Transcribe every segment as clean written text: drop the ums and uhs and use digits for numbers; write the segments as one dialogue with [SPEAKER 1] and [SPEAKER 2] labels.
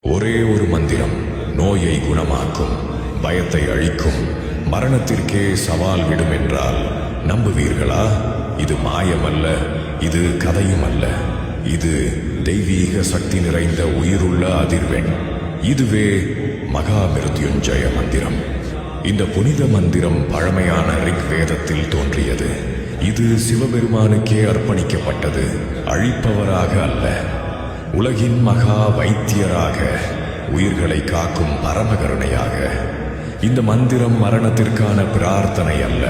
[SPEAKER 1] ஒரே ஒரு மந்திரம் நோயை குணமாக்கும், பயத்தை அழிக்கும், மரணத்திற்கே சவால் விடும் என்றால் நம்புவீர்களா? இது மாயமல்ல, இது கதையும் அல்ல. இது தெய்வீக சக்தி நிறைந்த உயிருள்ள அதிர்வெண். இதுவே மகா மிருத்யுஞ்சய மந்திரம். இந்த புனித மந்திரம் பழமையான ரிக் வேதத்தில் தோன்றியது. இது சிவபெருமானுக்கே அர்ப்பணிக்கப்பட்டது, அழிப்பவராக அல்ல. உலகின் மகா வைத்தியராக, உயிர்களை காக்கும் பரமகருணையாக. இந்த மந்திரம் மரணத்திற்கான பிரார்த்தனை அல்ல,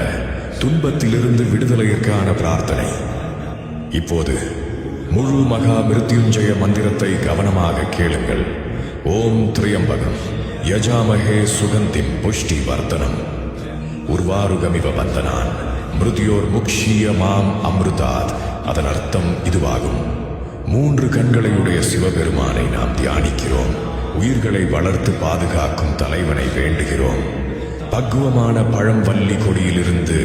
[SPEAKER 1] துன்பத்திலிருந்து விடுதலையிற்கான பிரார்த்தனை. இப்போது முழு மகா மிருத்யுஞ்சய மந்திரத்தை கவனமாக கேளுங்கள். ஓம் திரியம்பகம் யஜாமஹே சுகந்திம் புஷ்டி வர்தனம் உர்வாருகமிவ பந்தனான் மிருத்யோர் முக்ஷீய மாம் அம்ருதாத். அதன் அர்த்தம் இதுவாகும்: 3 கண்களையுடைய சிவபெருமானை நாம் தியானிக்கிறோம். உயிர்களை வளர்த்து பாதுகாக்கும் தலைவனை வேண்டுகிறோம். பக்குவமான பழம்வல்லி கொடியிலிருந்து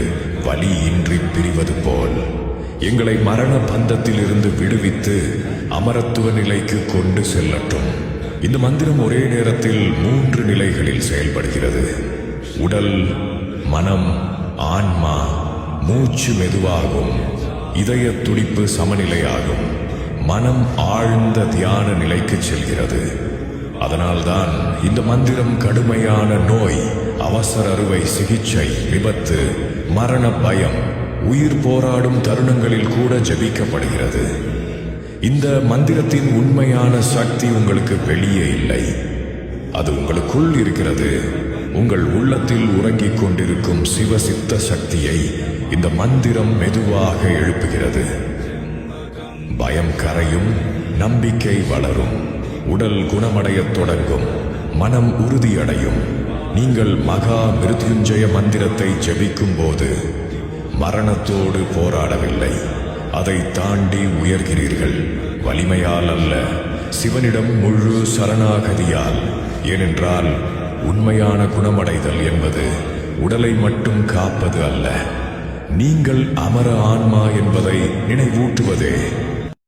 [SPEAKER 1] வலி இன்றி பிரிவது போல் எங்களை மரண பந்தத்தில் இருந்து விடுவித்து அமரத்துவ நிலைக்கு கொண்டு செல்லட்டும். இந்த மந்திரம் ஒரே நேரத்தில் 3 நிலைகளில் செயல்படுகிறது. உடல், மனம், ஆன்மா. மூச்சு மெதுவாகும், இதய துடிப்பு சமநிலையாகும், மனம் ஆழ்ந்த தியான நிலைக்கு செல்கிறது. அதனால்தான் இந்த மந்திரம் கடுமையான நோய், அவசர அறுவை சிகிச்சை, விபத்து, மரண பயம், உயிர் போராடும் தருணங்களில் கூட ஜபிக்கப்படுகிறது. இந்த மந்திரத்தின் உண்மையான சக்தி உங்களுக்கு வெளியே இல்லை, அது உங்களுக்குள் இருக்கிறது. உங்கள் உள்ளத்தில் உறங்கிக் கொண்டிருக்கும் சிவசித்த சக்தியை இந்த மந்திரம் மெதுவாக எழுப்புகிறது. பயம் கரையும், நம்பிக்கை வளரும், உடல் குணமடையத் தொடங்கும், மனம் உறுதியடையும். நீங்கள் மகா மிருத்யுஞ்சய மந்திரத்தை ஜபிக்கும் போது மரணத்தோடு போராடவில்லை, அதை தாண்டி உயர்கிறீர்கள். வலிமையால் அல்ல, சிவனிடம் முழு சரணாகதியால். ஏனென்றால் உண்மையான குணமடைதல் என்பது உடலை மட்டும் காப்பது அல்ல, நீங்கள் அமர ஆன்மா என்பதை நினைவூட்டுவதே.